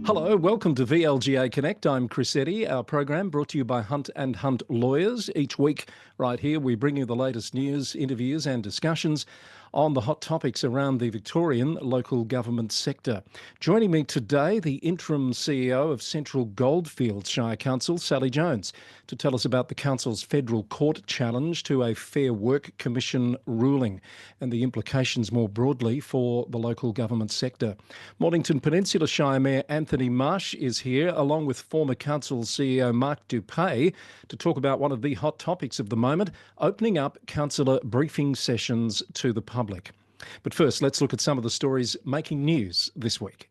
Hello, welcome to VLGA Connect. I'm Chris Eddy. Our program brought to you by Hunt and Hunt Lawyers. Each week, right here, we bring you the latest news, interviews and discussions on the hot topics around the Victorian local government sector. Joining me today, the interim CEO of Central Goldfields Shire Council, Sally Jones, to tell us about the council's federal court challenge to a Fair Work Commission ruling and the implications more broadly for the local government sector. Mornington Peninsula Shire Mayor Anthony Marsh is here, along with former council CEO Mark Dupe, to talk about one of the hot topics of the moment, opening up councillor briefing sessions to the public. But first, let's look at some of the stories making news this week.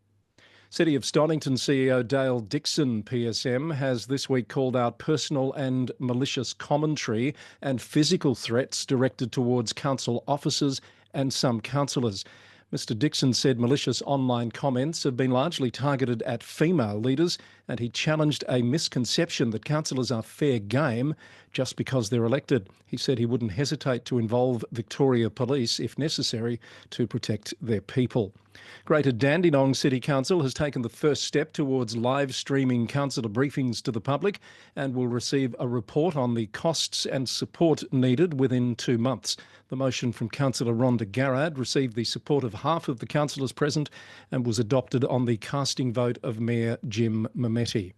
City of Stonington CEO Dale Dixon, PSM, has this week called out personal and malicious commentary and physical threats directed towards council officers and some councillors. Mr Dixon said malicious online comments have been largely targeted at female leaders, and he challenged a misconception that councillors are fair game just because they're elected. He said he wouldn't hesitate to involve Victoria Police if necessary to protect their people. Greater Dandenong City Council has taken the first step towards live streaming councillor briefings to the public and will receive a report on the costs and support needed within 2 months. The motion from Councillor Rhonda Garrard received the support of half of the councillors present and was adopted on the casting vote of Mayor Jim Mametti.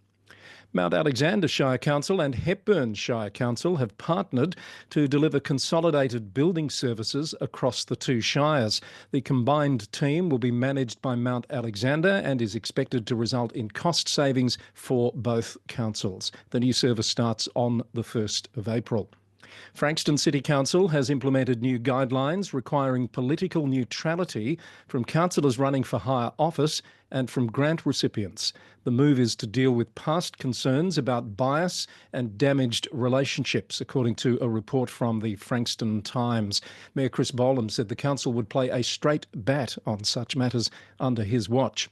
Mount Alexander Shire Council and Hepburn Shire Council have partnered to deliver consolidated building services across the two shires. The combined team will be managed by Mount Alexander and is expected to result in cost savings for both councils. The new service starts on the 1st of April. Frankston City Council has implemented new guidelines requiring political neutrality from councillors running for higher office and from grant recipients. The move is to deal with past concerns about bias and damaged relationships, according to a report from the Frankston Times. Mayor Chris Bolam said the council would play a straight bat on such matters under his watch.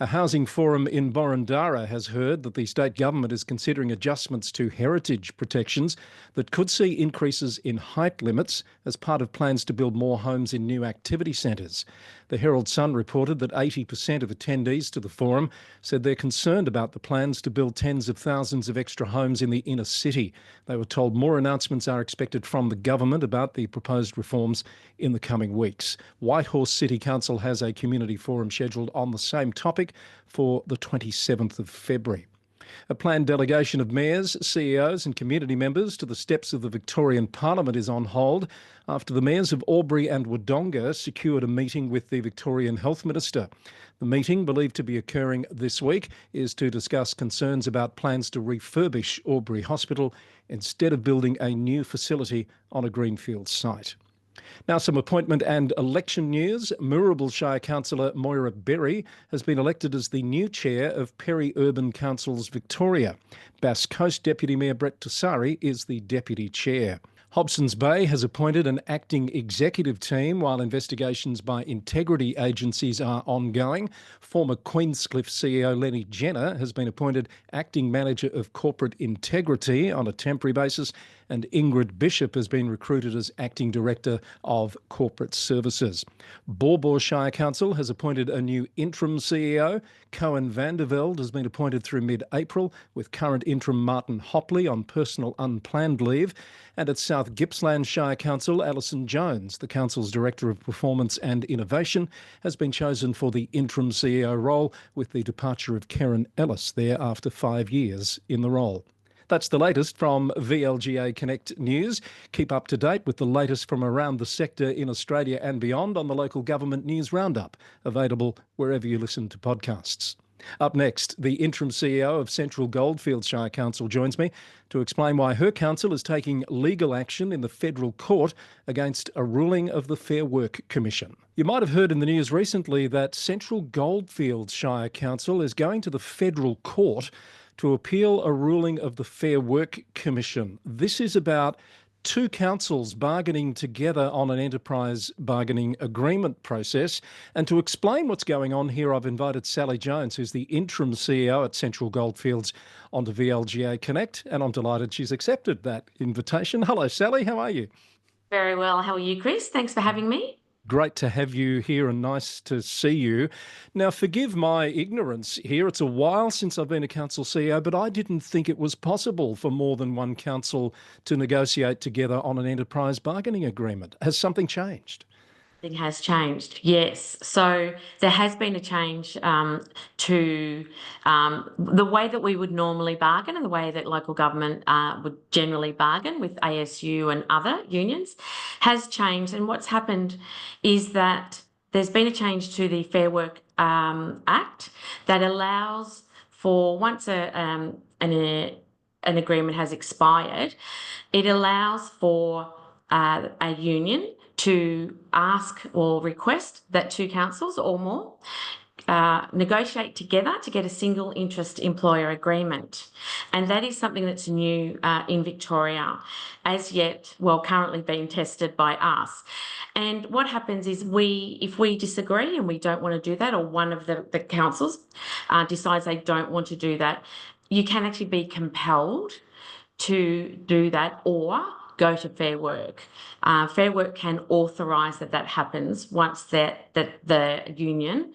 A housing forum in Boroondara has heard that the state government is considering adjustments to heritage protections that could see increases in height limits as part of plans to build more homes in new activity centres. The Herald Sun reported that 80% of attendees to the forum said they're concerned about the plans to build tens of thousands of extra homes in the inner city. They were told more announcements are expected from the government about the proposed reforms in the coming weeks. Whitehorse City Council has a community forum scheduled on the same topic for the 27th of February. A planned delegation of mayors, CEOs and community members to the steps of the Victorian Parliament is on hold after the mayors of Albury and Wodonga secured a meeting with the Victorian Health Minister. The meeting, believed to be occurring this week, is to discuss concerns about plans to refurbish Albury Hospital instead of building a new facility on a greenfield site. Now some appointment and election news. Moorabool Shire Councillor Moira Berry has been elected as the new chair of Perry Urban Councils Victoria. Bass Coast Deputy Mayor Brett Tassari is the deputy chair. Hobsons Bay has appointed an acting executive team while investigations by integrity agencies are ongoing. Former Queenscliff CEO Lenny Jenner has been appointed acting manager of corporate integrity on a temporary basis, and Ingrid Bishop has been recruited as acting director of corporate services. Baw Baw Shire Council has appointed a new interim CEO. Cohen Vandervelde has been appointed through mid-April, with current interim Martin Hopley on personal unplanned leave. And at South Gippsland Shire Council, Alison Jones, the council's Director of Performance and Innovation, has been chosen for the interim CEO role, with the departure of Karen Ellis there after 5 years in the role. That's the latest from VLGA Connect News. Keep up to date with the latest from around the sector in Australia and beyond on the Local Government News Roundup, available wherever you listen to podcasts. Up next, the interim CEO of Central Goldfields Shire Council joins me to explain why her council is taking legal action in the federal court against a ruling of the Fair Work Commission. You might have heard in the news recently that Central Goldfields Shire Council is going to the federal court to appeal a ruling of the Fair Work Commission. This is about two councils bargaining together on an enterprise bargaining agreement process. And to explain what's going on here, I've invited Sally Jones, who's the interim CEO at Central Goldfields, onto VLGA Connect, and I'm delighted she's accepted that invitation. Hello, Sally. How are you? Very well. How are you, Chris? Thanks for having me. Great to have you here and nice to see you. Now, forgive my ignorance here. It's a while since I've been a council CEO, but I didn't think it was possible for more than one council to negotiate together on an enterprise bargaining agreement. Has something changed? Thing has changed, yes. So there has been a change to the way that we would normally bargain and the way that local government would generally bargain with ASU and other unions has changed. And what's happened is that there's been a change to the Fair Work Act that allows for once an agreement has expired, it allows for a union to ask or request that two councils or more negotiate together to get a single interest employer agreement. And that is something that's new in Victoria, as yet, well, currently being tested by us. And what happens is if we disagree and we don't want to do that, or one of the councils decides they don't want to do that, you can actually be compelled to do that or go to Fair Work. Fair Work can authorise that happens once that the union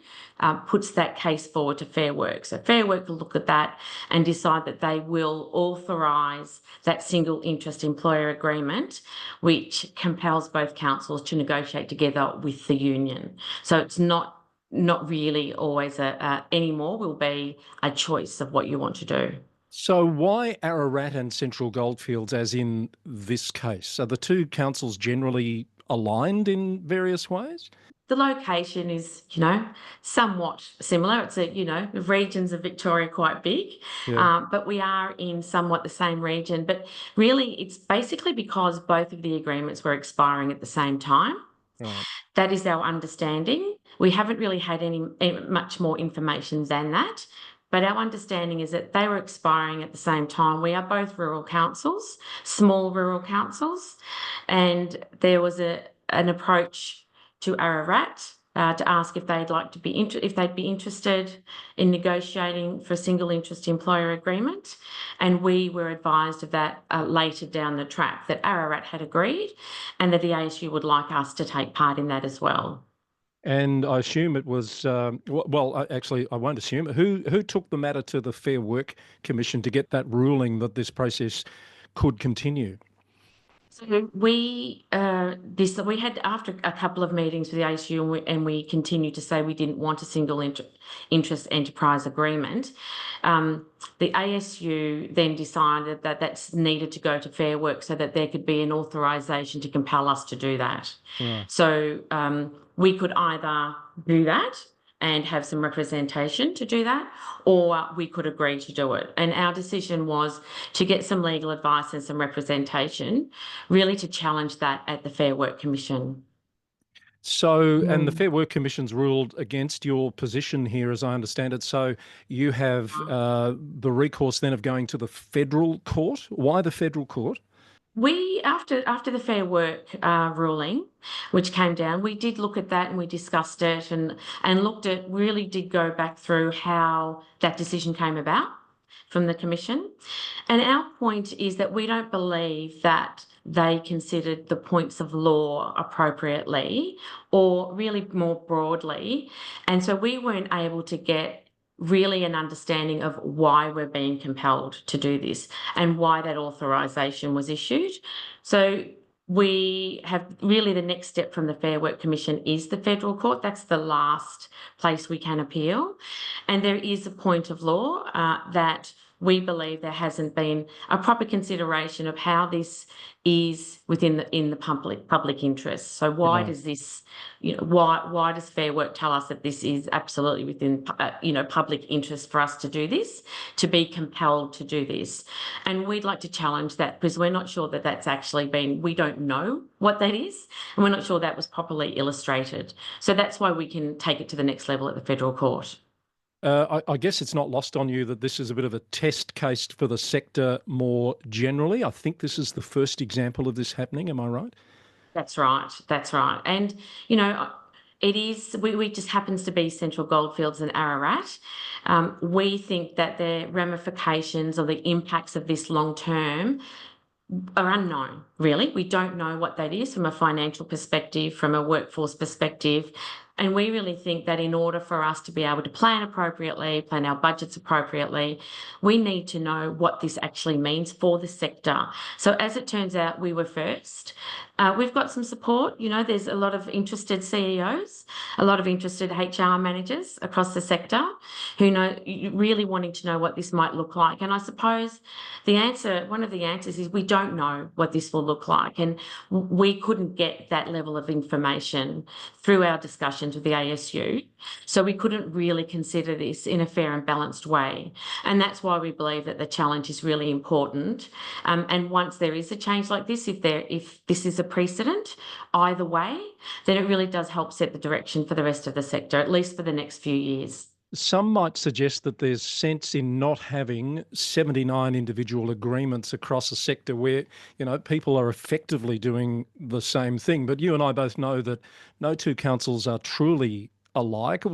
puts that case forward to Fair Work. So Fair Work will look at that and decide that they will authorise that single interest employer agreement, which compels both councils to negotiate together with the union. So it's not really always anymore will be a choice of what you want to do. So why Ararat and Central Goldfields, as in this case? Are the two councils generally aligned in various ways? The location is, somewhat similar. It's the regions of Victoria are quite big, Yeah, but we are in somewhat the same region. But really, it's basically because both of the agreements were expiring at the same time. right. That is our understanding. We haven't really had any much more information than that. But our understanding is that they were expiring at the same time. We are both rural councils, small rural councils, and there was an approach to Ararat to ask if they'd like to if they'd be interested in negotiating for a single interest employer agreement, and we were advised of that later down the track that Ararat had agreed, and that the ASU would like us to take part in that as well. And I assume it was, actually, I won't assume. Who took the matter to the Fair Work Commission to get that ruling that this process could continue? So we had, after a couple of meetings with the ASU, and we continued to say we didn't want a single interest enterprise agreement. The ASU then decided that that's needed to go to Fair Work so that there could be an authorisation to compel us to do that. Right. So we could either do that and have some representation to do that, or we could agree to do it. And our decision was to get some legal advice and some representation, really to challenge that at the Fair Work Commission. So, and the Fair Work Commission's ruled against your position here, as I understand it. So you have the recourse then of going to the federal court. Why the federal court? We, after the Fair Work ruling, which came down, we did look at that and we discussed it and really did go back through how that decision came about from the Commission. And our point is that we don't believe that they considered the points of law appropriately or really more broadly. And so we weren't able to get really an understanding of why we're being compelled to do this and why that authorisation was issued. So we have really the next step from the Fair Work Commission is the federal court. That's the last place we can appeal. And there is a point of law that we believe there hasn't been a proper consideration of how this is within the public interest. So why does this, why does Fair Work tell us that this is absolutely within public interest for us to do this, to be compelled to do this? And we'd like to challenge that because we're not sure that that's actually been, we don't know what that is, and we're not sure that was properly illustrated. So that's why we can take it to the next level at the federal court. I guess it's not lost on you that this is a bit of a test case for the sector more generally. I think this is the first example of this happening. Am I right? That's right. That's right. And, it is, we just happens to be Central Goldfields and Ararat. We think that the ramifications or the impacts of this long term are unknown, really. We don't know what that is from a financial perspective, from a workforce perspective. And we really think that in order for us to be able to plan appropriately, plan our budgets appropriately, we need to know what this actually means for the sector. So as it turns out, we were first. We've got some support. There's a lot of interested CEOs, a lot of interested HR managers across the sector who really wanting to know what this might look like. And I suppose one of the answers is we don't know what this will look like. And we couldn't get that level of information through our discussions with the ASU. So we couldn't really consider this in a fair and balanced way. And that's why we believe that the challenge is really important. And once there is a change like this, if this is a precedent either way, then it really does help set the direction for the rest of the sector, at least for the next few years. Some might suggest that there's sense in not having 79 individual agreements across a sector where, people are effectively doing the same thing. But you and I both know that no two councils are truly alike.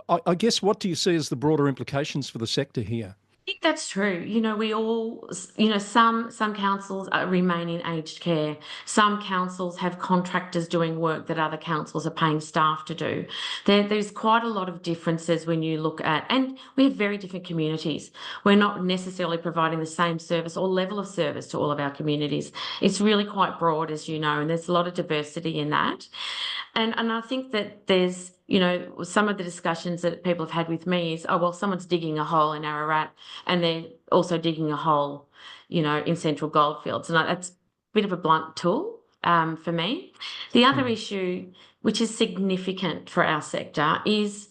I guess, what do you see as the broader implications for the sector here? I think that's true. We all, some councils remain in aged care. Some councils have contractors doing work that other councils are paying staff to do. There's quite a lot of differences when you look at, and we have very different communities. We're not necessarily providing the same service or level of service to all of our communities. It's really quite broad, as you know, and there's a lot of diversity in that. And I think that there's, some of the discussions that people have had with me is, oh, well, someone's digging a hole in Ararat and they're also digging a hole, in central Goldfields. And that's a bit of a blunt tool for me. The other issue, which is significant for our sector, is,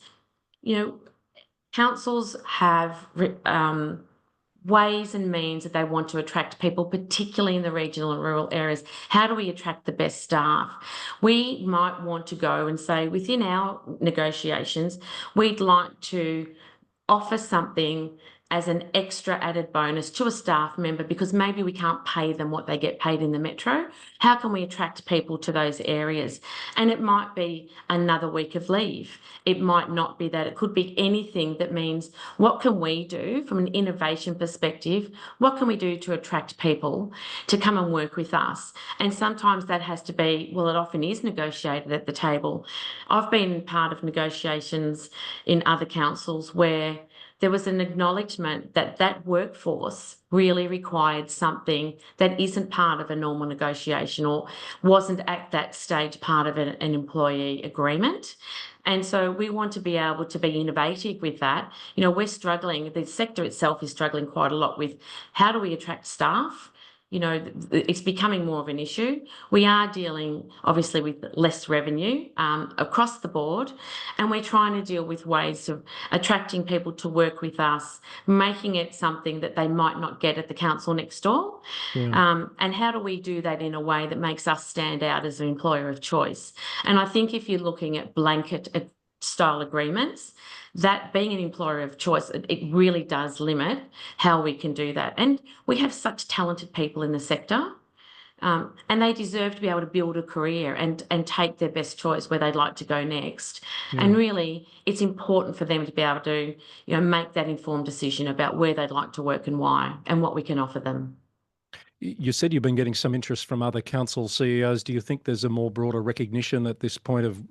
councils have ways and means that they want to attract people, particularly in the regional and rural areas. How do we attract the best staff? We might want to go and say, within our negotiations, we'd like to offer something as an extra added bonus to a staff member because maybe we can't pay them what they get paid in the metro. How can we attract people to those areas? And it might be another week of leave. It might not be that. It could be anything that means, what can we do from an innovation perspective? What can we do to attract people to come and work with us? And sometimes that has to be, well, it often is negotiated at the table. I've been part of negotiations in other councils where there was an acknowledgement that that workforce really required something that isn't part of a normal negotiation or wasn't at that stage part of an employee agreement. And so we want to be able to be innovative with that. We're struggling, the sector itself is struggling quite a lot with how do we attract staff? It's becoming more of an issue. We are dealing, obviously, with less revenue across the board, and we're trying to deal with ways of attracting people to work with us, making it something that they might not get at the council next door. Yeah. And how do we do that in a way that makes us stand out as an employer of choice? And I think if you're looking at blanket style agreements, that being an employer of choice, it really does limit how we can do that. And we have such talented people in the sector, and they deserve to be able to build a career and take their best choice where they'd like to go next. Yeah. And really, it's important for them to be able to, make that informed decision about where they'd like to work and why, and what we can offer them. You said you've been getting some interest from other council CEOs. Do you think there's a more broader recognition at this point of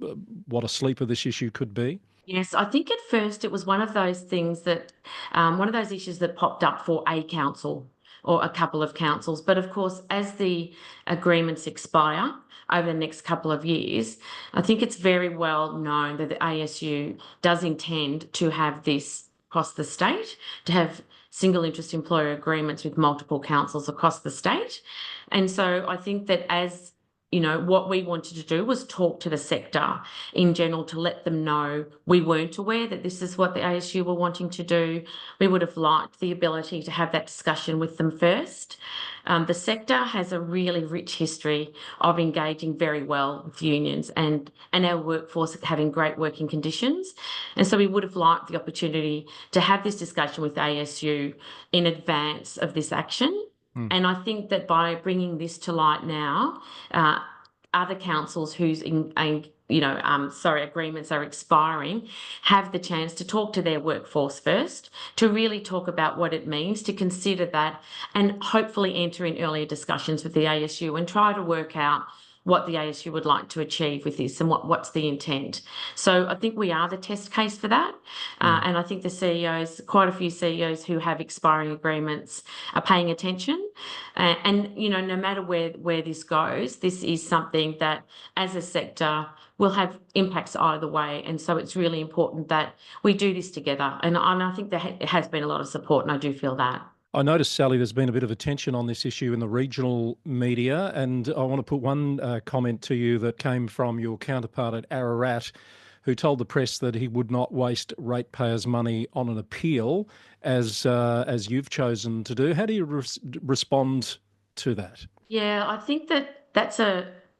what a sleeper this issue could be? Yes, I think at first it was one of those things that, one of those issues that popped up for a council or a couple of councils. But of course, as the agreements expire over the next couple of years, I think it's very well known that the ASU does intend to have this across the state, to have single interest employer agreements with multiple councils across the state. And so I think that as what we wanted to do was talk to the sector in general to let them know we weren't aware that this is what the ASU were wanting to do. We would have liked the ability to have that discussion with them first. The sector has a really rich history of engaging very well with unions and our workforce having great working conditions. And so we would have liked the opportunity to have this discussion with ASU in advance of this action. And I think that by bringing this to light now, other councils whose agreements are expiring, have the chance to talk to their workforce first, to really talk about what it means, to consider that, and hopefully enter in earlier discussions with the ASU and try to work out what the ASU would like to achieve with this and what's the intent. So I think we are the test case for that. And I think the CEOs, quite a few CEOs who have expiring agreements, are paying attention. And no matter where this goes, this is something that as a sector will have impacts either way. And so it's really important that we do this together. And I think there has been a lot of support, and I do feel that. I noticed, Sally, there's been a bit of attention on this issue in the regional media, and I want to put one comment to you that came from your counterpart at Ararat, who told the press that he would not waste ratepayers' money on an appeal, as you've chosen to do. How do you respond to that? Yeah, I think that's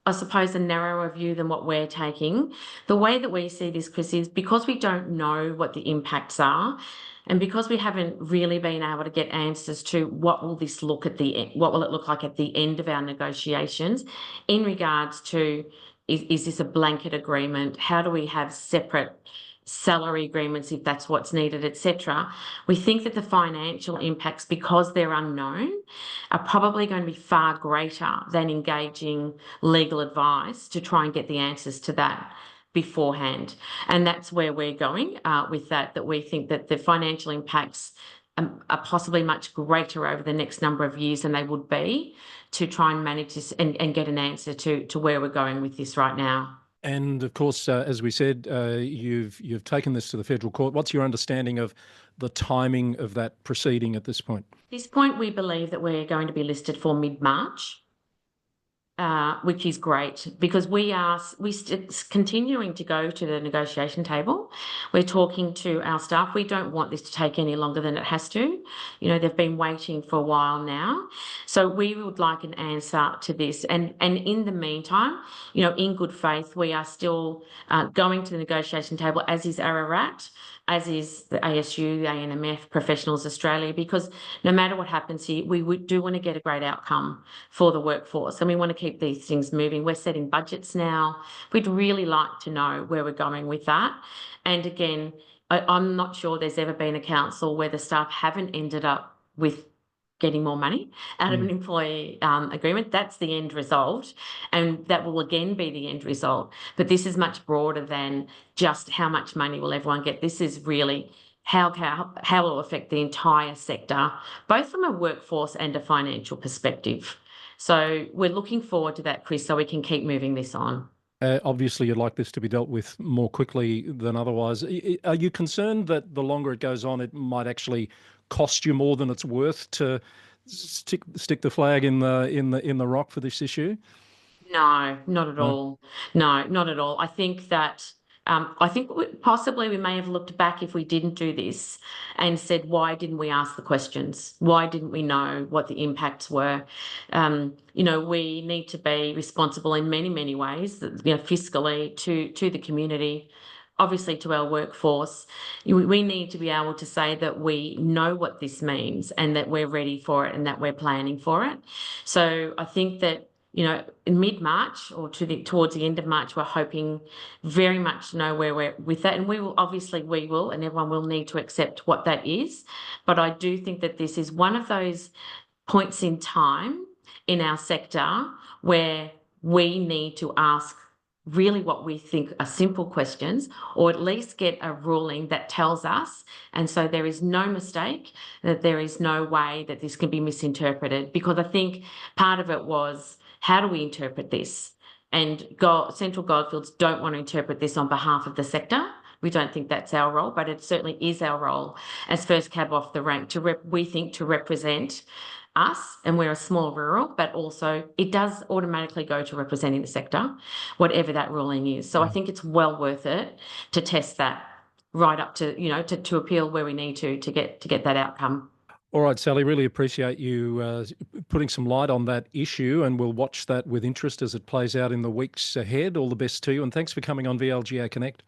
I suppose, a narrower view than what we're taking. The way that we see this, Chris, is because we don't know what the impacts are, and because we haven't really been able to get answers to what will this look at the end, what will it look like at the end of our negotiations in regards to is this a blanket agreement? How do we have separate salary agreements if that's what's needed, etc. We think that the financial impacts, because they're unknown, are probably going to be far greater than engaging legal advice to try and get the answers to that beforehand. And that's where we're going with that we think that the financial impacts are possibly much greater over the next number of years than they would be to try and manage this and get an answer to where we're going with this right now. And of course, as we said, you've taken this to the federal court. What's your understanding of the timing of that proceeding at this point? At this point, we believe that we're going to be listed for mid-March, which is great because we're continuing to go to the negotiation table. We're talking to our staff. We don't want this to take any longer than it has to. They've been waiting for a while now. So we would like an answer to this. And in the meantime, in good faith, we are still going to the negotiation table, as is Ararat, as is the ASU, the ANMF, Professionals Australia, because no matter what happens here, we do want to get a great outcome for the workforce and we want to keep these things moving. We're setting budgets now. We'd really like to know where we're going with that. And again, I'm not sure there's ever been a council where the staff haven't ended up with getting more money out of an employee agreement. That's the end result, and that will again be the end result. But this is much broader than just how much money will everyone get. This is really how it will affect the entire sector, both from a workforce and a financial perspective. So we're looking forward to that, Chris, so we can keep moving this on. Obviously, you'd like this to be dealt with more quickly than otherwise. Are you concerned that the longer it goes on, it might actually cost you more than it's worth to stick the flag in the rock for this issue? No, not at all. No, not at all. I think that possibly we may have looked back if we didn't do this and said, why didn't we ask the questions? Why didn't we know what the impacts were? We need to be responsible in many, many ways, fiscally to the community, obviously to our workforce. We need to be able to say that we know what this means and that we're ready for it and that we're planning for it. So I think that in mid-March or towards the end of March, we're hoping very much to know where we're with that. And we will, and everyone will need to accept what that is. But I do think that this is one of those points in time in our sector where we need to ask really what we think are simple questions, or at least get a ruling that tells us. And so there is no mistake, that there is no way that this can be misinterpreted, because I think part of it was, how do we interpret this? And Central Goldfields don't want to interpret this on behalf of the sector. We don't think that's our role, but it certainly is our role as first cab off the rank to represent us, and we're a small rural, but also it does automatically go to representing the sector, whatever that ruling is. So I think it's well worth it to test that right up to, to appeal where we need to get that outcome. All right, Sally, really appreciate you putting some light on that issue, and we'll watch that with interest as it plays out in the weeks ahead. All the best to you, and thanks for coming on VLGA Connect.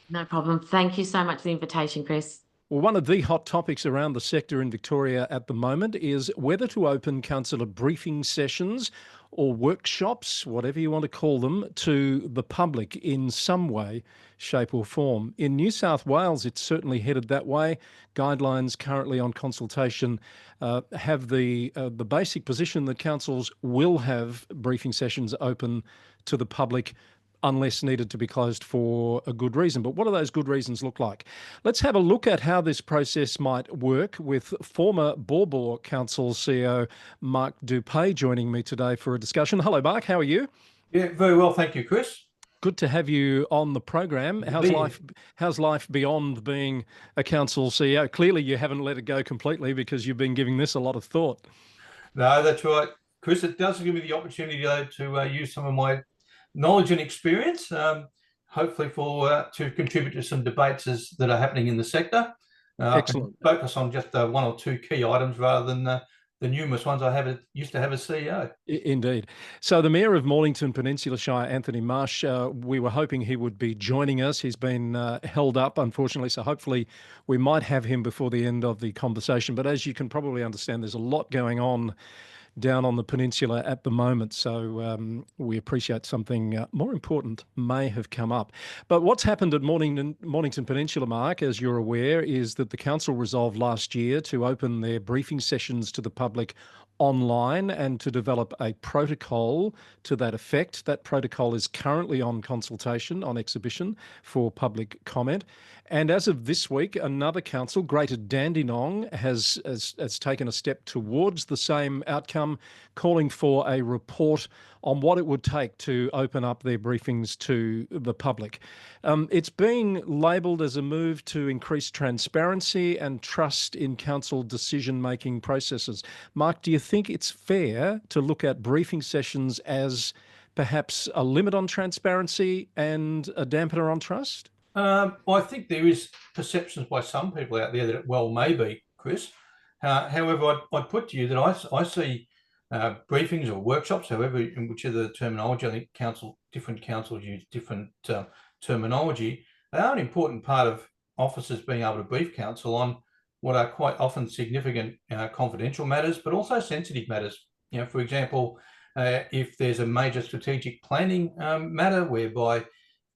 No problem. Thank you so much for the invitation, Chris. Well, one of the hot topics around the sector in Victoria at the moment is whether to open councillor briefing sessions or workshops, whatever you want to call them, to the public in some way, shape or form. In New South Wales, it's certainly headed that way. Guidelines currently on consultation have the basic position that councils will have briefing sessions open to the public unless needed to be closed for a good reason. But what do those good reasons look like? Let's have a look at how this process might work with former Baw Council CEO Mark Dupe joining me today for a discussion. Hello, Mark. How are you? Yeah, very well, thank you, Chris. Good to have you on the program. How's life beyond being a council CEO? Clearly, you haven't let it go completely because you've been giving this a lot of thought. No, that's right, Chris. It does give me the opportunity to use some of my knowledge and experience, hopefully to contribute to some debates that are happening in the sector. Excellent. I can focus on just one or two key items rather than the numerous ones I used to have as CEO. Indeed. So the Mayor of Mornington Peninsula Shire, Anthony Marsh, we were hoping he would be joining us. He's been held up, unfortunately, so hopefully we might have him before the end of the conversation. But as you can probably understand, there's a lot going on down on the peninsula at the moment. So we appreciate something more important may have come up. But what's happened at Mornington Peninsula, Mark, as you're aware, is that the council resolved last year to open their briefing sessions to the public online and to develop a protocol to that effect. That protocol is currently on consultation, on exhibition for public comment. And as of this week, another council, Greater Dandenong, has taken a step towards the same outcome, calling for a report on what it would take to open up their briefings to the public. It's being labelled as a move to increase transparency and trust in council decision-making processes. Mark, do you think it's fair to look at briefing sessions as perhaps a limit on transparency and a dampener on trust? Well, I think there is perceptions by some people out there that it well may be, Chris. However, I'd put to you that I see briefings or workshops, however, in whichever terminology. I think different councils use different terminology. They are an important part of officers being able to brief council on what are quite often significant confidential matters, but also sensitive matters. You know, for example, if there's a major strategic planning matter whereby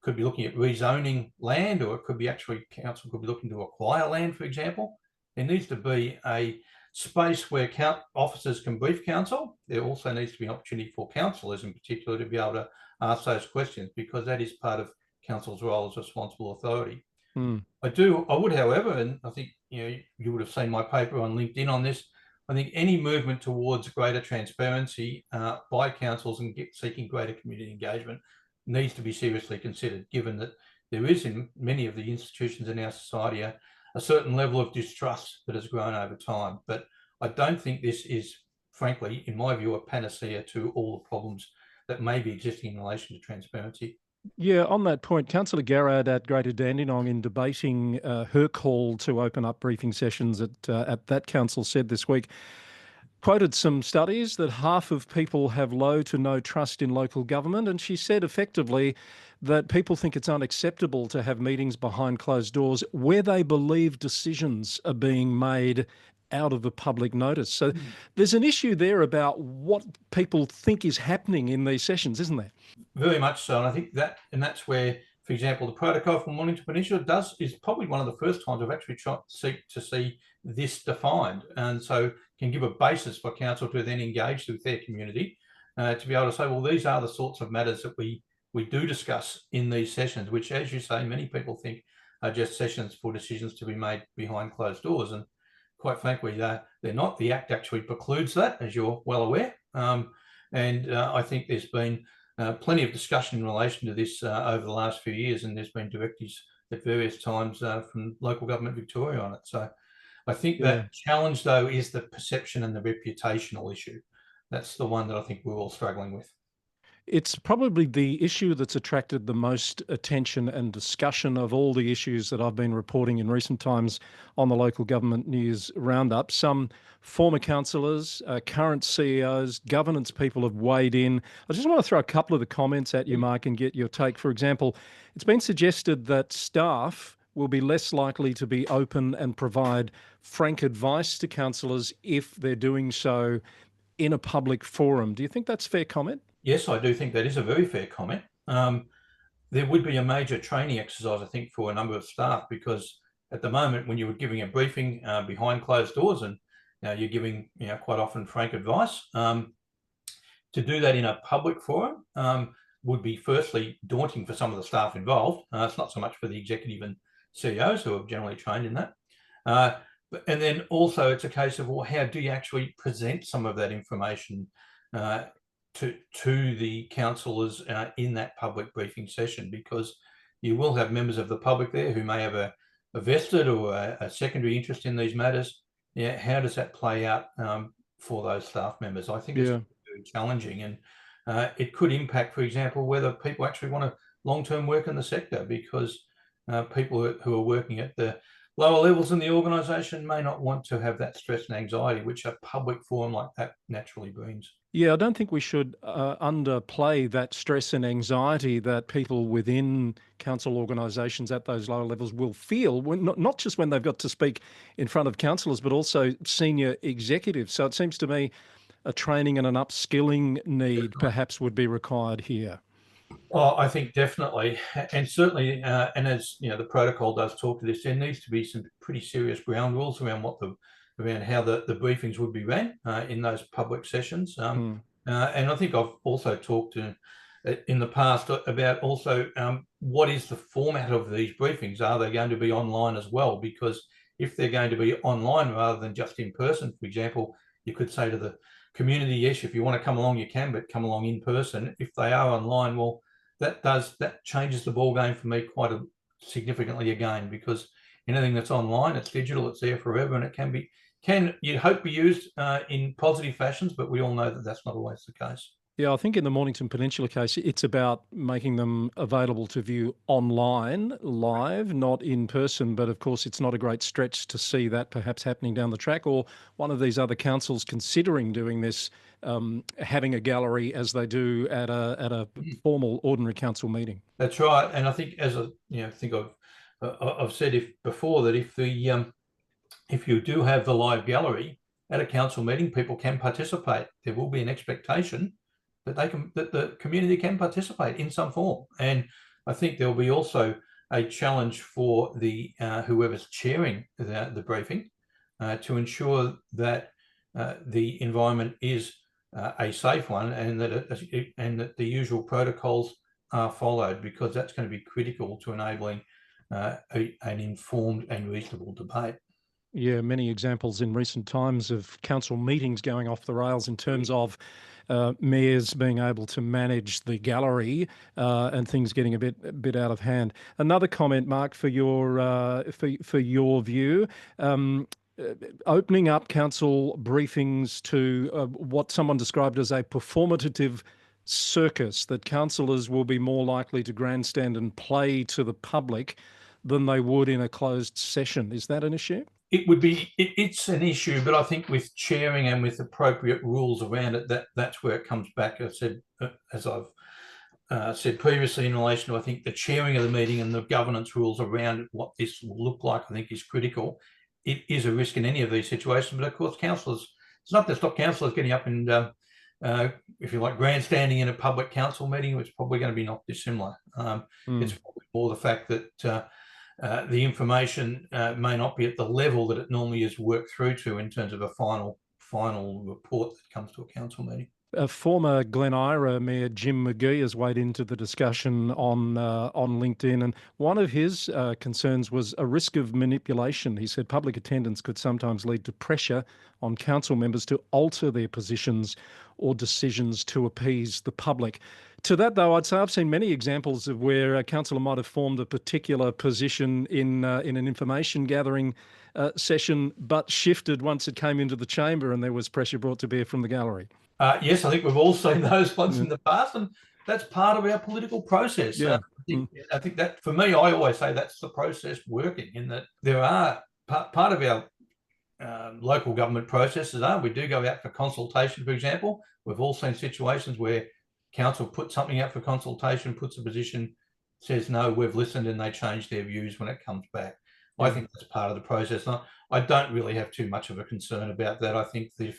could be looking at rezoning land, or it could be council could be looking to acquire land, for example. There needs to be a space where officers can brief council. There also needs to be an opportunity for councillors in particular to be able to ask those questions, because that is part of council's role as responsible authority. I would, however, and I think you would have seen my paper on LinkedIn on this, I think any movement towards greater transparency by councils and seeking greater community engagement needs to be seriously considered, given that there is in many of the institutions in our society a certain level of distrust that has grown over time. But I don't think this is, frankly, in my view, a panacea to all the problems that may be existing in relation to transparency. Yeah, on that point, Councillor Garrard at Greater Dandenong, in debating her call to open up briefing sessions at that council, said this week, quoted some studies that half of people have low to no trust in local government. And she said effectively that people think it's unacceptable to have meetings behind closed doors where they believe decisions are being made out of the public notice. So there's an issue there about what people think is happening in these sessions, isn't there? Very much so. And I think that's where, for example, the protocol for Mornington Peninsula is probably one of the first times I've actually tried to see this defined, and so can give a basis for council to then engage with their community to be able to say, well, these are the sorts of matters that we do discuss in these sessions, which, as you say, many people think are just sessions for decisions to be made behind closed doors. And quite frankly, they're not. The Act actually precludes that, as you're well aware. And I think there's been plenty of discussion in relation to this over the last few years, and there's been directives at various times from local government Victoria on it. So I think that challenge, though, is the perception and the reputational issue. That's the one that I think we're all struggling with. It's probably the issue that's attracted the most attention and discussion of all the issues that I've been reporting in recent times on the Local Government News Roundup. Some former councillors, current CEOs, governance people have weighed in. I just want to throw a couple of the comments at you, Mark, and get your take. For example, it's been suggested that staff will be less likely to be open and provide frank advice to councillors if they're doing so in a public forum. Do you think that's fair comment? Yes, I do think that is a very fair comment. There would be a major training exercise, I think, for a number of staff, because at the moment, when you were giving a briefing behind closed doors, and you're giving quite often frank advice, to do that in a public forum would be firstly daunting for some of the staff involved. It's not so much for the executive and CEOs, who are generally trained in that. And then also it's a case of, well, how do you actually present some of that information to the councillors in that public briefing session? Because you will have members of the public there who may have a vested or a secondary interest in these matters. Yeah, how does that play out for those staff members? I think it's very challenging, and it could impact, for example, whether people actually want to long-term work in the sector, because people who are working at the lower levels in the organisation may not want to have that stress and anxiety, which a public forum like that naturally brings. Yeah, I don't think we should underplay that stress and anxiety that people within council organisations at those lower levels will feel, when, not just when they've got to speak in front of councillors, but also senior executives. So it seems to me a training and an upskilling need perhaps would be required here. Well, I think definitely, and certainly, and as the protocol does talk to this, there needs to be some pretty serious ground rules around around how the briefings would be ran in those public sessions. And I think I've also talked in the past about also what is the format of these briefings? Are they going to be online as well? Because if they're going to be online rather than just in person, for example, you could say to the community, yes, if you want to come along, you can, but come along in person. If they are online, well, that changes the ball game for me quite significantly again, because anything that's online, it's digital, it's there forever, and it can you'd hope be used in positive fashions, but we all know that that's not always the case. Yeah, I think in the Mornington Peninsula case, it's about making them available to view online, live, not in person. But of course, it's not a great stretch to see that perhaps happening down the track, or one of these other councils considering doing this, having a gallery as they do at a formal ordinary council meeting. That's right, and I think, as I think I've said before, that if you do have the live gallery at a council meeting, people can participate. There will be an expectation that the community can participate in some form, and I think there will be also a challenge for the whoever's chairing the briefing to ensure that the environment is a safe one, and that the usual protocols are followed, because that's going to be critical to enabling an informed and reasonable debate. Yeah, many examples in recent times of council meetings going off the rails in terms of mayors being able to manage the gallery and things getting a bit out of hand. Another comment, Mark, for your view. Opening up council briefings to what someone described as a performative circus, that councillors will be more likely to grandstand and play to the public than they would in a closed session. Is that an issue? It would be. It's an issue, but I think with chairing and with appropriate rules around it, that's where it comes back. I said, as I've said previously, in relation to, I think, the chairing of the meeting and the governance rules around what this will look like, I think is critical. It is a risk in any of these situations, but of course, councillors, it's not to stop councillors getting up and, if you like, grandstanding in a public council meeting, which is probably going to be not dissimilar. It's probably more the fact that the information may not be at the level that it normally is worked through to in terms of a final report that comes to a council meeting. Former Glen Ira Mayor Jim McGee has weighed into the discussion on LinkedIn, and one of his concerns was a risk of manipulation. He said public attendance could sometimes lead to pressure on council members to alter their positions or decisions to appease the public. To that, though, I'd say I've seen many examples of where a councillor might have formed a particular position in an information gathering session, but shifted once it came into the chamber and there was pressure brought to bear from the gallery. Yes, I think we've all seen those ones in the past, and that's part of our political process. Yeah. I think that, for me, I always say that's the process working, in that there are part of our local government processes we do go out for consultation, for example. We've all seen situations where council puts something out for consultation, puts a position, says, no, we've listened, and they change their views when it comes back. I think that's part of the process. I don't really have too much of a concern about that. I think that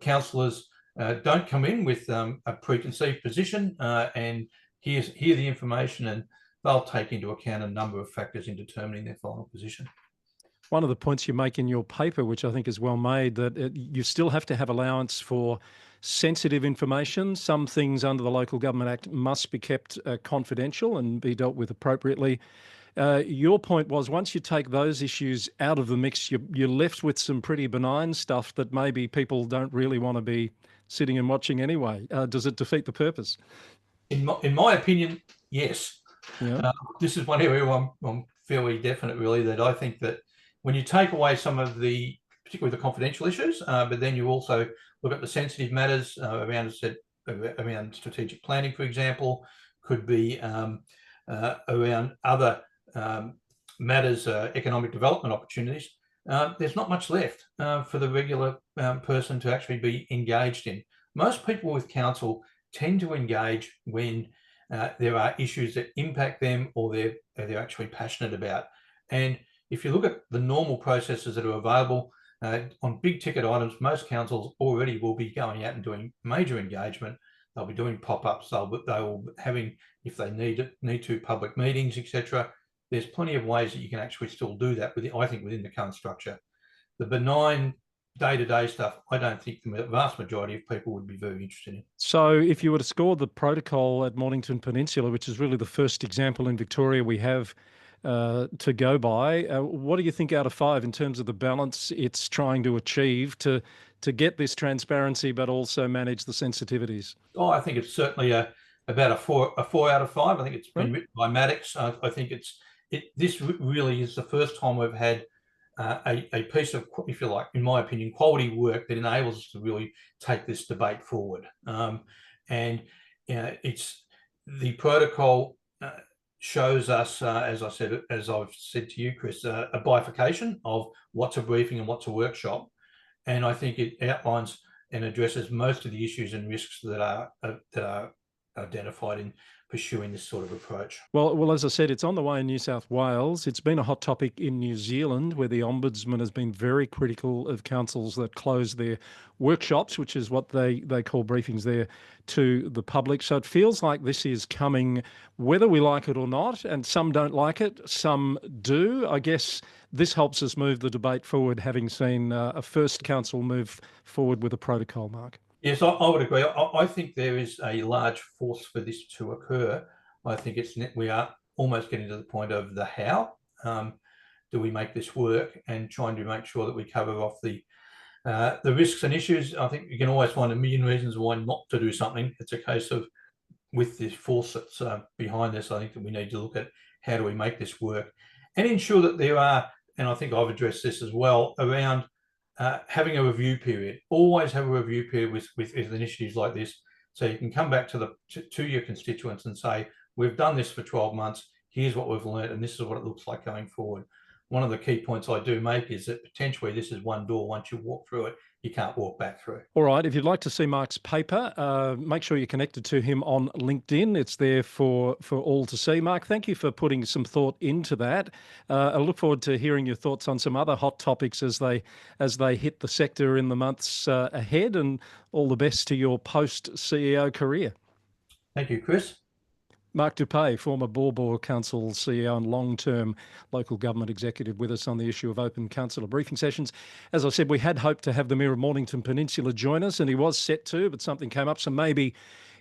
councillors don't come in with a preconceived position and hear the information, and they'll take into account a number of factors in determining their final position. One of the points you make in your paper, which I think is well made, that you still have to have allowance for sensitive information. Some things under the Local Government Act must be kept confidential and be dealt with appropriately. Your point was once you take those issues out of the mix, you're left with some pretty benign stuff that maybe people don't really want to be sitting and watching anyway. Does it defeat the purpose? In my opinion, yes. Yeah. This is one area I'm fairly definite, really, that I think that when you take away some of the, particularly the confidential issues, but then you also look at the sensitive matters around strategic planning, for example, could be around other matters, economic development opportunities, there's not much left for the regular person to actually be engaged in. Most people with council tend to engage when there are issues that impact them or they're actually passionate about. And if you look at the normal processes that are available on big ticket items, most councils already will be going out and doing major engagement. They'll be doing pop-ups. They'll be having, if they need to, public meetings, etc. There's plenty of ways that you can actually still do that I think within the current structure. The benign day-to-day stuff, I don't think the vast majority of people would be very interested in. So if you were to score the protocol at Mornington Peninsula, which is really the first example in Victoria we have to go by, what do you think out of 5 in terms of the balance it's trying to achieve to get this transparency but also manage the sensitivities? Oh, I think it's certainly about a 4 out of 5. I think it's been written by Maddox. I think this really is the first time we've had a piece of, if you like, in my opinion, quality work that enables us to really take this debate forward. And it's the protocol shows us, as I've said to you, Chris, a bifurcation of what's a briefing and what's a workshop. And I think it outlines and addresses most of the issues and risks that are identified in pursuing this sort of approach. Well, as I said, it's on the way in New South Wales. It's been a hot topic in New Zealand, where the Ombudsman has been very critical of councils that close their workshops, which is what they call briefings there, to the public. So it feels like this is coming, whether we like it or not, and some don't like it, some do. I guess this helps us move the debate forward, having seen a first council move forward with a protocol, Mark. Yes, I would agree. I think there is a large force for this to occur. I think we are almost getting to the point of the how. Do we make this work, and trying to make sure that we cover off the risks and issues. I think you can always find a million reasons why not to do something. It's a case of, with this force that's behind this, I think that we need to look at how do we make this work and ensure that there are, and I think I've addressed this as well, around having a review period. Always have a review period with initiatives like this, so you can come back to your constituents and say, we've done this for 12 months, here's what we've learned, and this is what it looks like going forward. One of the key points I do make is that potentially this is one door. Once you walk through it, you can't walk back through. All right. If you'd like to see Mark's paper, make sure you're connected to him on LinkedIn. It's there for all to see. Mark, thank you for putting some thought into that. I look forward to hearing your thoughts on some other hot topics as they hit the sector in the months ahead, and all the best to your post-CEO career. Thank you, Chris. Mark Dupe, former Bor Council CEO and long-term local government executive, with us on the issue of open councillor briefing sessions. As I said, we had hoped to have the Mayor of Mornington Peninsula join us, and he was set to, but something came up. So maybe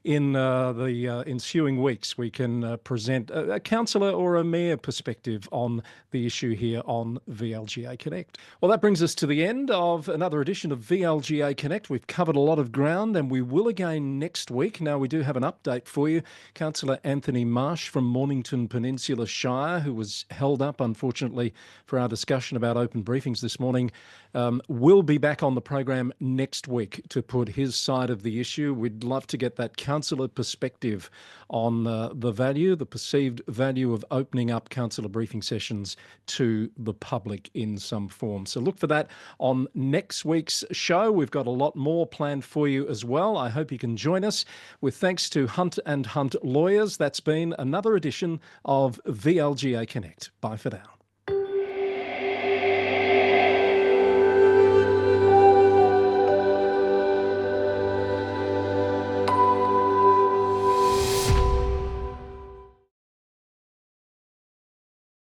in the ensuing weeks we can present a councillor or a mayor perspective on the issue here on VLGA Connect. Well, that brings us to the end of another edition of VLGA Connect. We've covered a lot of ground, and we will again next week. Now, we do have an update for you. Councillor Anthony Marsh from Mornington Peninsula Shire, who was held up, unfortunately, for our discussion about open briefings this morning, will be back on the program next week to put his side of the issue. We'd love to get that councillor perspective on the perceived value of opening up councillor briefing sessions to the public in some form. So look for that on next week's show. We've got a lot more planned for you as well. I hope you can join us. With thanks to Hunt and Hunt Lawyers, that's been another edition of VLGA Connect. Bye for now.